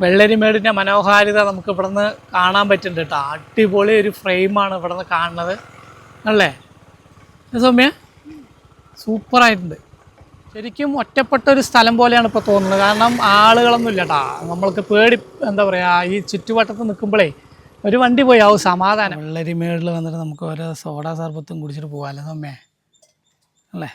വെള്ളരിമേടിൻ്റെ മനോഹാരിത നമുക്ക് ഇവിടുന്ന് കാണാൻ പറ്റുന്നുണ്ട് കേട്ടോ. അടിപൊളി ഒരു ഫ്രെയിമാണ് ഇവിടുന്ന് കാണുന്നത് അല്ലേ സൗമ്യ? സൂപ്പറായിട്ടുണ്ട്. ശരിക്കും ഒറ്റപ്പെട്ട ഒരു സ്ഥലം പോലെയാണ് ഇപ്പോൾ തോന്നുന്നത്. കാരണം ആളുകളൊന്നും ഇല്ല കേട്ടോ. നമ്മൾക്ക് പേടി എന്താ പറയുക, ഈ ചുറ്റുവട്ടത്ത് നിൽക്കുമ്പോഴേ ഒരു വണ്ടി പോയി ആവും സമാധാനം. വെള്ളരിമേടിൽ വന്നിട്ട് നമുക്ക് ഓരോ സോഡാ സർബത്തും കുടിച്ചിട്ട് പോകാമല്ലോ സൗമ്യ അല്ലേ?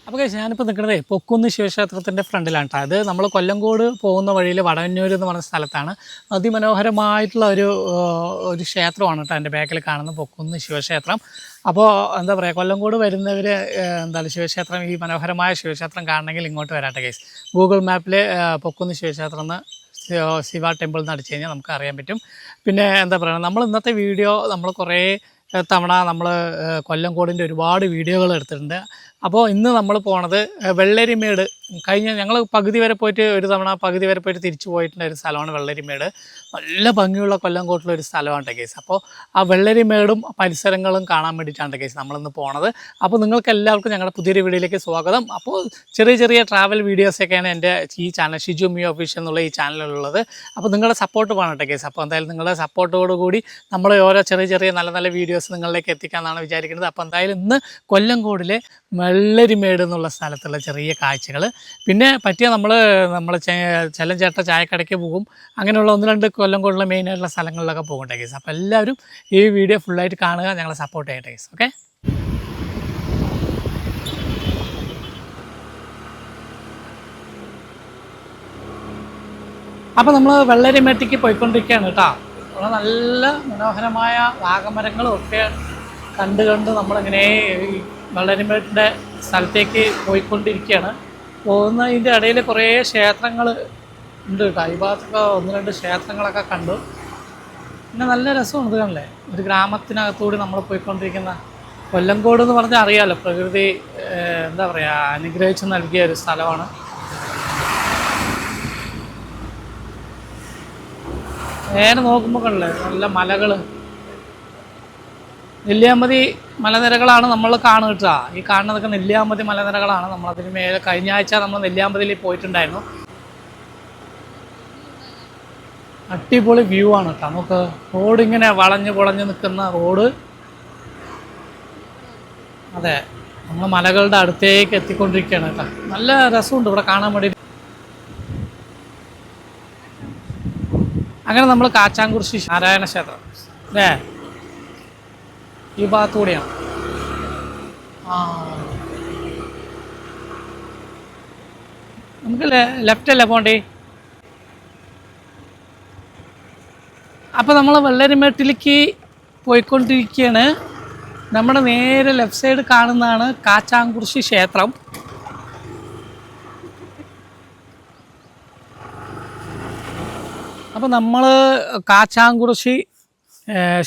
അപ്പോൾ ഞാനിപ്പോൾ നിൽക്കുന്നത് പൊക്കുന്ന് ശിവക്ഷേത്രത്തിൻ്റെ ഫ്രണ്ടിലാണ് കേട്ടോ. അത് നമ്മൾ കൊല്ലങ്കോട് പോകുന്ന വഴിയിൽ വടവന്നൂർ എന്ന് പറഞ്ഞ സ്ഥലത്താണ്. അതിമനോഹരമായിട്ടുള്ള ഒരു ക്ഷേത്രമാണ് കേട്ടോ എൻ്റെ ബാക്കിൽ കാണുന്ന പൊക്കുന്ന് ശിവക്ഷേത്രം. അപ്പോൾ എന്താ പറയുക, കൊല്ലങ്കോട് വരുന്നവർ എന്താണ് ശിവക്ഷേത്രം, ഈ മനോഹരമായ ശിവക്ഷേത്രം കാണണമെങ്കിൽ ഇങ്ങോട്ട് വരാട്ടെ കേസ്. ഗൂഗിൾ മാപ്പിൽ പൊക്കുന്ന് ശിവക്ഷേത്രം എന്ന് ശിവ ടെമ്പിൾ എന്ന് അടിച്ചു കഴിഞ്ഞാൽ നമുക്ക് അറിയാൻ പറ്റും. പിന്നെ എന്താ പറയുക, നമ്മൾ ഇന്നത്തെ വീഡിയോ നമ്മൾ കുറേ തവണ നമ്മൾ കൊല്ലങ്കോടിൻ്റെ ഒരുപാട് വീഡിയോകൾ എടുത്തിട്ടുണ്ട്. അപ്പോൾ ഇന്ന് നമ്മൾ പോണത് വെള്ളരിമേട്. കഴിഞ്ഞ ഞങ്ങൾ പകുതി വരെ പോയിട്ട് ഒരു തവണ പകുതി വരെ പോയിട്ട് തിരിച്ചു പോയിട്ടുള്ള ഒരു സ്ഥലമാണ് വെള്ളരിമേട്. നല്ല ഭംഗിയുള്ള കൊല്ലങ്കോട്ടിലെ ഒരു സ്ഥലമാണ് കേസ്. അപ്പോൾ ആ വെള്ളരിമേടും പരിസരങ്ങളും കാണാൻ വേണ്ടിയിട്ടാണ് കേസ് നമ്മളിന്ന് പോണത്. അപ്പോൾ നിങ്ങൾക്ക് എല്ലാവർക്കും ഞങ്ങളുടെ പുതിയൊരു വീഡിയോയിലേക്ക് സ്വാഗതം. അപ്പോൾ ചെറിയ ചെറിയ ട്രാവൽ വീഡിയോസൊക്കെയാണ് എൻ്റെ ഈ ചാനൽ ഷിജു മി ഒഫീഷ്യൽ എന്നുള്ള ഈ ചാനലിലുള്ളത്. അപ്പോൾ നിങ്ങളുടെ സപ്പോർട്ട് വേണം കേസ്. അപ്പോൾ എന്തായാലും നിങ്ങളുടെ സപ്പോർട്ടോടുകൂടി നമ്മൾ ഓരോ ചെറിയ ചെറിയ നല്ല നല്ല വീഡിയോസ് നിങ്ങളിലേക്ക് എത്തിക്കാമെന്നാണ് വിചാരിക്കുന്നത്. അപ്പോൾ എന്തായാലും ഇന്ന് കൊല്ലങ്കോടിലെ വെള്ളരിമേട് എന്നുള്ള സ്ഥലത്തുള്ള ചെറിയ കാഴ്ചകൾ, പിന്നെ പറ്റിയ നമ്മൾ ചെല്ലഞ്ചേട്ട ചായക്കടയ്ക്ക് പോകും, അങ്ങനെയുള്ള 1-2 കൊല്ലങ്കോടുള്ള മെയിനായിട്ടുള്ള സ്ഥലങ്ങളിലൊക്കെ പോകട്ടെ കേസ്. അപ്പോൾ എല്ലാവരും ഈ വീഡിയോ ഫുള്ളായിട്ട് കാണുക, ഞങ്ങളെ സപ്പോർട്ട് ചെയ്യട്ടെ കേസ്. ഓക്കെ, അപ്പോൾ നമ്മൾ വെള്ളരിമേട്ടിക്ക് പോയിക്കൊണ്ടിരിക്കുകയാണ് കേട്ടോ. അവിടെ നല്ല മനോഹരമായ വാഗമരങ്ങളും ഒക്കെ കണ്ട് നമ്മളിങ്ങനെ വെള്ളരിമേട്ടിൻ്റെ സ്ഥലത്തേക്ക് പോയിക്കൊണ്ടിരിക്കുകയാണ്. പോകുന്നതിൻ്റെ ഇടയിൽ കുറേ ക്ഷേത്രങ്ങൾ ഉണ്ട് കേട്ടോ. ഈ ഭാഗത്തൊക്കെ 1-2 ക്ഷേത്രങ്ങളൊക്കെ കണ്ടു. പിന്നെ നല്ല രസമാണ് ഇത് കണ്ടല്ലേ, ഒരു ഗ്രാമത്തിനകത്തൂടി നമ്മൾ പോയിക്കൊണ്ടിരിക്കുന്ന. കൊല്ലങ്കോട് എന്ന് പറഞ്ഞാൽ അറിയാമല്ലോ, പ്രകൃതി എന്താ പറയുക അനുഗ്രഹിച്ച് നൽകിയ ഒരു സ്ഥലമാണ്. നേരെ നോക്കുമ്പോൾ കണ്ടല്ലേ നല്ല മലകൾ, നെല്ലിയാമ്പതി മലനിരകളാണ് നമ്മൾ കാണുക. ഈ കാണുന്നതൊക്കെ നെല്ലിയാമ്പതി മലനിരകളാണ്. നമ്മളതിന് മേലെ കഴിഞ്ഞ ആഴ്ച നമ്മൾ നെല്ലിയാമ്പതിയിൽ പോയിട്ടുണ്ടായിരുന്നു. അടിപൊളി വ്യൂ ആണ് കേട്ടോ. നമുക്ക് റോഡ് ഇങ്ങനെ വളഞ്ഞ് പൊളഞ്ഞ് നിൽക്കുന്ന റോഡ്. അതെ, നമ്മൾ മലകളുടെ അടുത്തേക്ക് എത്തിക്കൊണ്ടിരിക്കുകയാണ് കേട്ടോ. നല്ല രസമുണ്ട് ഇവിടെ കാണാൻ വേണ്ടി. അങ്ങനെ നമ്മൾ കാച്ചാങ്കുറിശി നാരായണ ക്ഷേത്രം അല്ലേ, ഈ ഭാഗത്തുകൂടിയാണ്. നമുക്ക് ലെഫ്റ്റ് അല്ലേ പോണ്ടേ? അപ്പോൾ നമ്മൾ വെള്ളരിമേട്ടിലേക്ക് പോയിക്കൊണ്ടിരിക്കുകയാണ്. നമ്മുടെ നേരെ ലെഫ്റ്റ് സൈഡ് കാണുന്നതാണ് കാച്ചാങ്കുറിശി ക്ഷേത്രം. അപ്പോൾ നമ്മൾ കാച്ചാങ്കുറിശി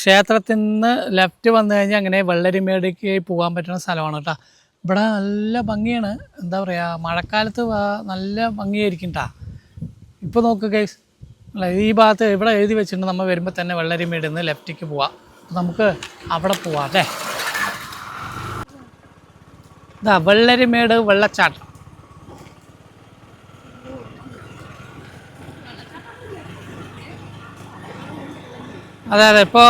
ക്ഷേത്രത്തിൽ നിന്ന് ലെഫ്റ്റ് വന്നു കഴിഞ്ഞാൽ അങ്ങനെ വെള്ളരിമേടിക്ക് പോകാൻ പറ്റുന്ന സ്ഥലമാണ് കേട്ടോ. ഇവിടെ നല്ല ഭംഗിയാണ്. എന്താ പറയുക, മഴക്കാലത്ത് നല്ല ഭംഗിയായിരിക്കും കേട്ടോ. ഇപ്പോൾ നോക്കുക ഗൈസ്, അല്ല ഈ ഭാഗത്ത് ഇവിടെ എഴുതി വെച്ചിട്ടുണ്ട് നമ്മൾ വരുമ്പോൾ തന്നെ വെള്ളരിമേടിൽ നിന്ന് ലെഫ്റ്റിക്ക് പോവാം. നമുക്ക് അവിടെ പോവാം അല്ലേ. ഇതാ വെള്ളരിമേട് വെള്ളച്ചാട്ടം. അതെ അതെ, ഇപ്പോൾ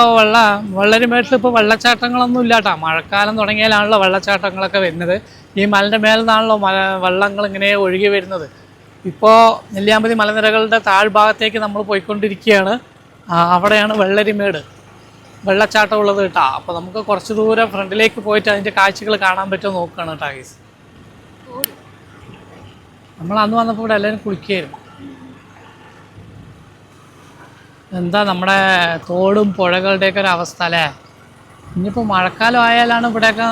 വെള്ളരിമേട്ടിൽ ഇപ്പോൾ വെള്ളച്ചാട്ടങ്ങളൊന്നും ഇല്ല കേട്ടോ. മഴക്കാലം തുടങ്ങിയാലാണല്ലോ വെള്ളച്ചാട്ടങ്ങളൊക്കെ വരുന്നത്. ഈ മലൻ്റെ മേലിൽ നിന്നാണല്ലോ വെള്ളങ്ങൾ ഇങ്ങനെ ഒഴുകി വരുന്നത്. ഇപ്പോൾ നെല്ലിയാമ്പതി മലനിരകളുടെ താഴ്ഭാഗത്തേക്ക് നമ്മൾ പോയിക്കൊണ്ടിരിക്കുകയാണ്. അവിടെയാണ് വെള്ളരിമേട് വെള്ളച്ചാട്ടം ഉള്ളത് കേട്ടോ. അപ്പോൾ നമുക്ക് കുറച്ച് ദൂരം ഫ്രണ്ടിലേക്ക് പോയിട്ട് അതിൻ്റെ കാഴ്ചകൾ കാണാൻ പറ്റുമോ നോക്കുകയാണ് കേട്ടോ ഗൈസ്. നമ്മൾ അന്ന് വന്നപ്പോൾ ഇവിടെ എല്ലാവരും കുളിക്കുകയായിരുന്നു. എന്താ നമ്മുടെ തോടും പുഴകളുടെയൊക്കെ ഒരു അവസ്ഥ അല്ലേ. ഇനിയിപ്പോൾ മഴക്കാലം ആയാലാണ് ഇവിടെയൊക്കെ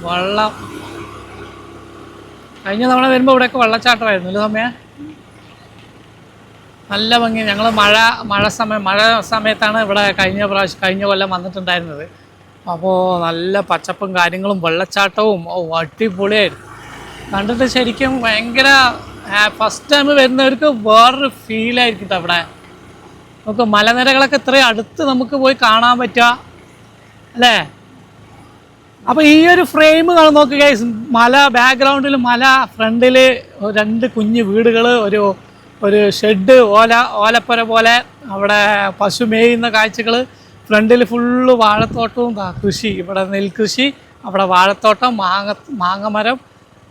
വെള്ളം. കഴിഞ്ഞ തവണ വരുമ്പോൾ ഇവിടെയൊക്കെ വെള്ളച്ചാട്ടമായിരുന്നു അല്ലേ സമയം. നല്ല ഭംഗി. ഞങ്ങൾ മഴ സമയത്താണ് ഇവിടെ കഴിഞ്ഞ കൊല്ലം വന്നിട്ടുണ്ടായിരുന്നത്. അപ്പോൾ നല്ല പച്ചപ്പും കാര്യങ്ങളും വെള്ളച്ചാട്ടവും അടിപൊളിയായിരുന്നു. കണ്ടിട്ട് ശരിക്കും ഭയങ്കര ഫസ്റ്റ് ടൈം വരുന്നവർക്ക് വേറൊരു ഫീലായിരിക്കും അവിടെ. നമുക്ക് മലനിരകളൊക്കെ ഇത്രയും അടുത്ത് നമുക്ക് പോയി കാണാൻ പറ്റുക. അല്ലേ? അപ്പോൾ ഈ ഒരു ഫ്രെയിം നോക്കുക, മല ബാക്ക്ഗ്രൗണ്ടിൽ, മല ഫ്രണ്ടിൽ 2 കുഞ്ഞു വീടുകൾ, ഒരു ഷെഡ്, ഓലപ്പുര പോലെ, അവിടെ പശു മേയുന്ന കാഴ്ചകൾ, ഫ്രണ്ടിൽ ഫുള്ള് വാഴത്തോട്ടവും കൃഷി, ഇവിടെ നെൽകൃഷി, അവിടെ വാഴത്തോട്ടം, മാങ്ങമരം,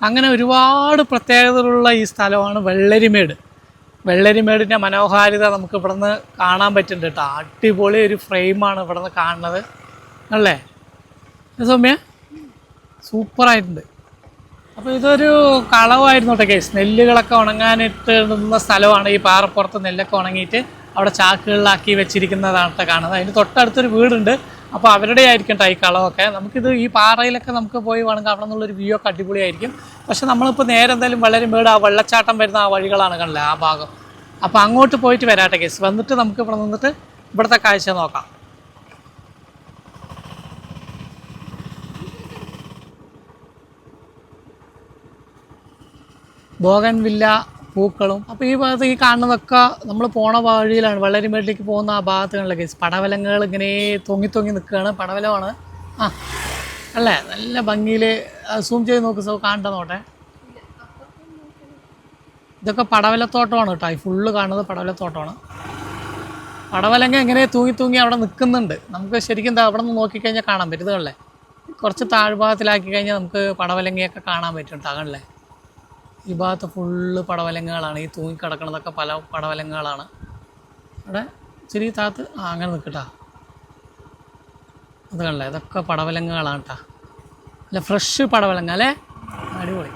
അങ്ങനെ ഒരുപാട് പ്രത്യേകതകളുള്ള ഈ സ്ഥലമാണ് വെള്ളരിമേട്. വെള്ളരിമേടിൻ്റെ മനോഹാരിത നമുക്ക് ഇവിടുന്ന് കാണാൻ പറ്റുന്നുണ്ട് കേട്ടോ. അടിപൊളി ഒരു ഫ്രെയിമാണ് ഇവിടുന്ന് കാണുന്നത് അല്ലേ സൗമ്യ? സൂപ്പറായിട്ടുണ്ട്. അപ്പോൾ ഇതൊരു കളവായിരുന്നു കേട്ടോ കേസ്. നെല്ലുകളൊക്കെ ഉണങ്ങാനിട്ട് നിന്ന സ്ഥലമാണ്. ഈ പാറപ്പുറത്ത് നെല്ലൊക്കെ ഉണങ്ങിയിട്ട് അവിടെ ചാക്കുകളിലാക്കി വെച്ചിരിക്കുന്നതാണ് കേട്ടോ കാണുന്നത്. അതിന് തൊട്ടടുത്തൊരു വീടുണ്ട്. അപ്പോൾ അവരുടെ ആയിരിക്കും ഈ കളമൊക്കെ. നമുക്കിത് ഈ പാറയിലൊക്കെ നമുക്ക് പോയി വേണമെങ്കിൽ അവിടെ നിന്നുള്ളൊരു വ്യൂ ഒക്കെ അടിപൊളിയായിരിക്കും. പക്ഷെ നമ്മളിപ്പോൾ നേരെ എന്തായാലും വെള്ളരിമേട്, ആ വെള്ളച്ചാട്ടം വരുന്ന ആ വഴികളാണ് കണ്ടില്ല, ആ ഭാഗം. അപ്പോൾ അങ്ങോട്ട് പോയിട്ട് വരാട്ടെ കേസ്. വന്നിട്ട് നമുക്ക് ഇവിടെ നിന്നിട്ട് ഇവിടുത്തെ കാഴ്ച നോക്കാം. ബോഗൻവില്ല പൂക്കളും. അപ്പോൾ ഈ ഭാഗത്ത് ഈ കാണുന്നതൊക്കെ നമ്മൾ പോണ വഴിയിലാണ്, വെള്ളരിമേട്ടിലേക്ക് പോകുന്ന ആ ഭാഗത്തുള്ള കേസ്. പടവലങ്ങൾ ഇങ്ങനെ തൂങ്ങി നിൽക്കുകയാണ്. പടവലമാണ് അല്ലേ? നല്ല ഭംഗിയിൽ സൂം ചെയ്ത് നോക്ക്, കാണണ്ട നോട്ടെ. ഇതൊക്കെ പടവലത്തോട്ടമാണ് കേട്ടോ. ഈ ഫുള്ള് കാണുന്നത് പടവലത്തോട്ടമാണ്. പടവലങ്ങ ഇങ്ങനെ തൂങ്ങി അവിടെ നിൽക്കുന്നുണ്ട്. നമുക്ക് ശരിക്കും എന്താ അവിടെ നിന്ന് നോക്കിക്കഴിഞ്ഞാൽ കാണാൻ പറ്റും. ഇതല്ലേ കുറച്ച് താഴ്ഭാഗത്തിലാക്കി കഴിഞ്ഞാൽ നമുക്ക് പടവലങ്ങയൊക്കെ കാണാൻ പറ്റും കേട്ടോ. ഈ ഭാഗത്ത് ഫുള്ള് പടവലങ്ങകളാണ്. ഈ തൂങ്ങിക്കിടക്കുന്നതൊക്കെ പല പടവലങ്ങകളാണ്. അവിടെ ഇച്ചിരി താത്ത് അങ്ങനെ നിൽക്കട്ടാ. അത് കണ്ടല്ലേ, ഇതൊക്കെ പടവലങ്ങകളാണ് കേട്ടോ. അല്ല ഫ്രഷ് പടവലങ്ങ അല്ലേ, അടിപൊളി.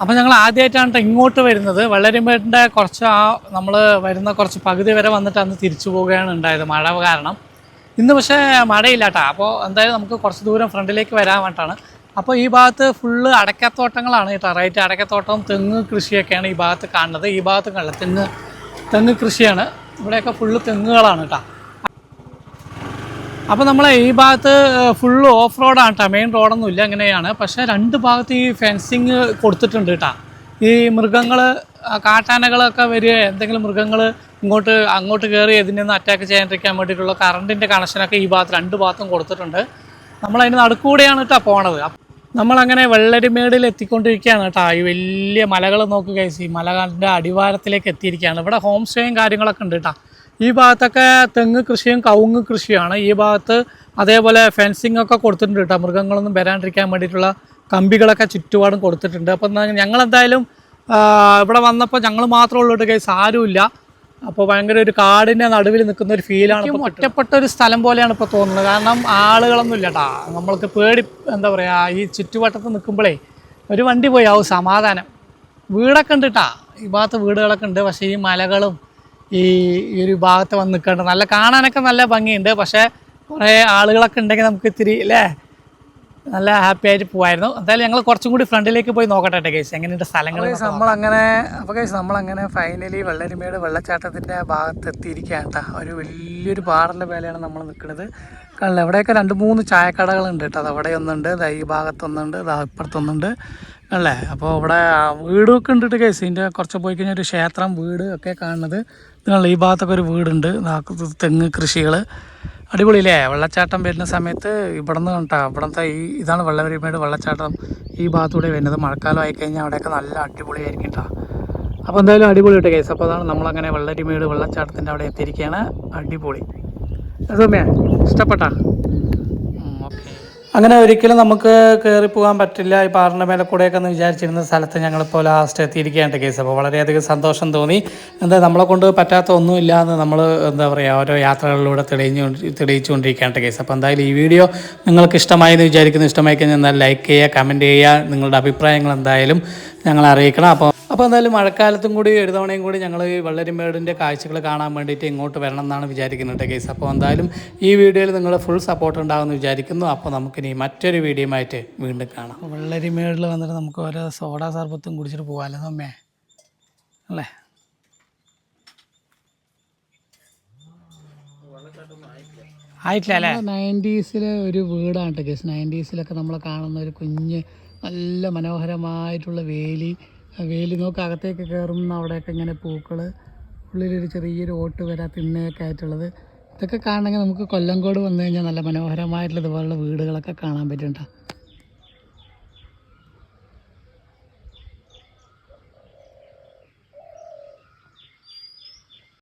അപ്പോൾ ഞങ്ങൾ ആദ്യമായിട്ടാണ് ഇങ്ങോട്ട് വരുന്നത്. വെള്ളരിമേടിൻ്റെ നമ്മൾ വരുന്ന കുറച്ച് പകുതി വരെ വന്നിട്ട് അന്ന് തിരിച്ചു പോവുകയാണ് ഉണ്ടായത് മഴ കാരണം. ഇന്ന് പക്ഷേ മഴയില്ല കേട്ടോ. അപ്പോൾ എന്തായാലും നമുക്ക് കുറച്ച് ദൂരം ഫ്രണ്ടിലേക്ക് വരാൻ വേണ്ടിയിട്ടാണ്. അപ്പോൾ ഈ ഭാഗത്ത് ഫുള്ള് അടയ്ക്കത്തോട്ടങ്ങളാണ് കേട്ടോ. റൈറ്റ്, അടയ്ക്കത്തോട്ടവും തെങ്ങ് കൃഷിയൊക്കെയാണ് ഈ ഭാഗത്ത് കാണുന്നത്. ഈ ഭാഗത്ത് കണ്ടില്ല, തെങ്ങ് കൃഷിയാണ്. ഇവിടെയൊക്കെ ഫുള്ള് തെങ്ങുകളാണ് കേട്ടോ. അപ്പോൾ നമ്മൾ ഈ ഭാഗത്ത് ഫുള്ള് ഓഫ് റോഡാണ് കേട്ടോ, മെയിൻ റോഡൊന്നുമില്ല, ഇങ്ങനെയാണ്. പക്ഷേ 2 ഭാഗത്ത് ഈ ഫെൻസിങ് കൊടുത്തിട്ടുണ്ട് കേട്ടോ. ഈ മൃഗങ്ങൾ, കാട്ടാനകളൊക്കെ വരിക, എന്തെങ്കിലും മൃഗങ്ങൾ അങ്ങോട്ട് കയറി ഇതിനൊന്ന് അറ്റാക്ക് ചെയ്യാണ്ടിരിക്കാൻ വേണ്ടിയിട്ടുള്ള കറണ്ടിൻ്റെ കണക്ഷനൊക്കെ ഈ ഭാഗത്ത് 2 ഭാഗത്തും കൊടുത്തിട്ടുണ്ട്. നമ്മളതിന് നടുക്കൂടെയാണ് കേട്ടോ പോണത്. നമ്മളങ്ങനെ വെള്ളരിമേടിൽ എത്തിക്കൊണ്ടിരിക്കുകയാണ് കേട്ടോ. ഈ വലിയ മലകൾ നോക്കുക, ഈ മലകളുടെ അടിവാരത്തിലേക്ക് എത്തിയിരിക്കുകയാണ്. ഇവിടെ ഹോം സ്റ്റേയും കാര്യങ്ങളൊക്കെ ഉണ്ട് കേട്ടോ. ഈ ഭാഗത്തൊക്കെ തെങ്ങ് കൃഷിയും കവുങ്ങ് കൃഷിയാണ്. ഈ ഭാഗത്ത് അതേപോലെ ഫെൻസിങ് ഒക്കെ കൊടുത്തിട്ടുണ്ട് കേട്ടോ. മൃഗങ്ങളൊന്നും വരാണ്ടിരിക്കാൻ വേണ്ടിയിട്ടുള്ള കമ്പികളൊക്കെ ചുറ്റുപാടും കൊടുത്തിട്ടുണ്ട്. അപ്പം ഞങ്ങളെന്തായാലും ഇവിടെ വന്നപ്പോൾ ഞങ്ങൾ മാത്രമേ ഉള്ളൂ കേസ്, ആരുമില്ല. അപ്പോൾ ഭയങ്കര ഒരു കാടിൻ്റെ നടുവിൽ നിൽക്കുന്ന ഒരു ഫീലാണ്. ഒറ്റപ്പെട്ട ഒരു സ്ഥലം പോലെയാണ് ഇപ്പോൾ തോന്നുന്നത്. കാരണം ആളുകളൊന്നും ഇല്ല കേട്ടോ. നമ്മൾക്ക് എന്താ പറയുക, ഈ ചുറ്റുവട്ടത്ത് നിൽക്കുമ്പോഴേ ഒരു വണ്ടി പോയി ആവും സമാധാനം. വീടൊക്കെ ഉണ്ട് കേട്ടോ, ഈ ഭാഗത്ത് വീടുകളൊക്കെ ഉണ്ട്. പക്ഷേ ഈ മലകളും ഈ ഒരു ഭാഗത്ത് വന്ന് നിൽക്കേണ്ട നല്ല കാണാനൊക്കെ നല്ല ഭംഗിയുണ്ട്. പക്ഷേ കുറേ ആളുകളൊക്കെ ഉണ്ടെങ്കിൽ നമുക്ക് ഇത്തിരി അല്ലേ നല്ല ഹാപ്പി ആയിട്ട് പോകുമായിരുന്നു. എന്തായാലും ഞങ്ങൾ കുറച്ചും കൂടി ഫ്രണ്ടിലേക്ക് പോയി നോക്കട്ടെ കേസ്, എങ്ങനെയുണ്ട് സ്ഥലങ്ങൾ. നമ്മളങ്ങനെ ഫൈനലി വെള്ളരിമേട് വെള്ളച്ചാട്ടത്തിൻ്റെ ഭാഗത്ത് എത്തിയിരിക്കുകയാണ് കേട്ടോ. ഒരു വലിയൊരു പാറൻ്റെ മേലെയാണ് നമ്മൾ നിൽക്കുന്നത്. കണ്ടില്ല, ഇവിടെയൊക്കെ 2-3 ചായക്കടകളുണ്ട് കേട്ടോ. അത് അവിടെ ഒന്നുണ്ട്, ഈ ഭാഗത്തൊന്നുണ്ട്, ഇപ്പുറത്തൊന്നുണ്ട് അല്ലേ. അപ്പോൾ ഇവിടെ വീടൊക്കെ ഉണ്ട് കേസ്. ഇതിൻ്റെ കുറച്ച് പോയി കഴിഞ്ഞാൽ ഒരു ക്ഷേത്രം, വീട് ഒക്കെ കാണുന്നത്. ഇതുള്ള ഈ ഭാഗത്തൊക്കെ ഒരു വീടുണ്ട്. തെങ്ങ് കൃഷികൾ അടിപൊളിയില്ലേ. വെള്ളച്ചാട്ടം വരുന്ന സമയത്ത് ഇവിടെ നിന്ന് കണ്ടാ, ഇവിടുത്തെ ഇതാണ് വെള്ളരിമേട് വെള്ളച്ചാട്ടം. ഈ ഭാഗത്തൂടെ വരുന്നത്. മഴക്കാലം ആയിക്കഴിഞ്ഞാൽ അവിടെയൊക്കെ നല്ല അടിപൊളിയായിരിക്കും കേട്ടോ. അപ്പോൾ എന്തായാലും അടിപൊളി കേട്ടോ കേസ്. അപ്പോൾ അതാണ് നമ്മളങ്ങനെ വെള്ളരിമേട് വെള്ളച്ചാട്ടത്തിൻ്റെ അവിടെ എത്തിയിരിക്കുകയാണ്. അടിപൊളി. സൗമ്യ ഇഷ്ടപ്പെട്ടാ? അങ്ങനെ ഒരിക്കലും നമുക്ക് കയറിപ്പോകാൻ പറ്റില്ല ഈ പാറിൻ്റെ മേലെ കൂടെയൊക്കെ എന്ന് വിചാരിച്ചിരുന്ന സ്ഥലത്ത് ഞങ്ങളിപ്പോൾ ലാസ്റ്റ് എത്തിയിരിക്കുകയാണ് കേസ്. അപ്പോൾ വളരെയധികം സന്തോഷം തോന്നി. നമ്മളെ കൊണ്ട് പറ്റാത്ത ഒന്നുമില്ല എന്ന് നമ്മൾ എന്താ പറയുക ഓരോ യാത്രകളിലൂടെ തെളിയിച്ചുകൊണ്ടിരിക്കുകയാണ് കേസ്. അപ്പോൾ എന്തായാലും ഈ വീഡിയോ നിങ്ങൾക്ക് ഇഷ്ടമായി എന്ന് വിചാരിക്കുന്നു. ഇഷ്ടമായി കഴിഞ്ഞാൽ എന്തായാലും ലൈക്ക് ചെയ്യുക, കമൻറ്റ് ചെയ്യുക, നിങ്ങളുടെ അഭിപ്രായങ്ങൾ എന്തായാലും ഞങ്ങളെ അറിയിക്കണം. അപ്പോൾ എന്തായാലും മഴക്കാലത്തും കൂടി ഒരു തവണയും കൂടി ഞങ്ങൾ ഈ വെള്ളരിമേടിൻ്റെ കാഴ്ചകൾ കാണാൻ വേണ്ടിയിട്ട് ഇങ്ങോട്ട് വരണം എന്നാണ് വിചാരിക്കുന്നത് കേസ്. അപ്പോൾ എന്തായാലും ഈ വീഡിയോയിൽ നിങ്ങളുടെ ഫുൾ സപ്പോർട്ട് ഉണ്ടാകുമെന്ന് വിചാരിക്കുന്നു. അപ്പോൾ നമുക്കിനി മറ്റൊരു വീഡിയോയുമായിട്ട് വീണ്ടും കാണാം. വെള്ളരിമേടിൽ വന്നിട്ട് നമുക്ക് ഓരോ സോഡാ സർബത്തും കുടിച്ചിട്ട് പോകാമല്ലോ നമ്മേ അല്ലേ. ആയിട്ടില്ല അല്ലേ. 90s ഒരു വീടാണ് കേട്ടോ കേസ്. 90s നമ്മൾ കാണുന്ന ഒരു കുഞ്ഞ് നല്ല മനോഹരമായിട്ടുള്ള വേലി നോക്കി അകത്തേക്ക് കയറുന്ന അവിടെയൊക്കെ ഇങ്ങനെ പൂക്കൾ, ഉള്ളിലൊരു ചെറിയൊരു ഓട്ട് വരാ തിണ്ണയൊക്കെ ആയിട്ടുള്ളത്. ഇതൊക്കെ കാണണമെങ്കിൽ നമുക്ക് കൊല്ലങ്കോട് വന്നു കഴിഞ്ഞാൽ നല്ല മനോഹരമായിട്ടുള്ള ഇതുപോലുള്ള വീടുകളൊക്കെ കാണാൻ പറ്റും കേട്ടോ.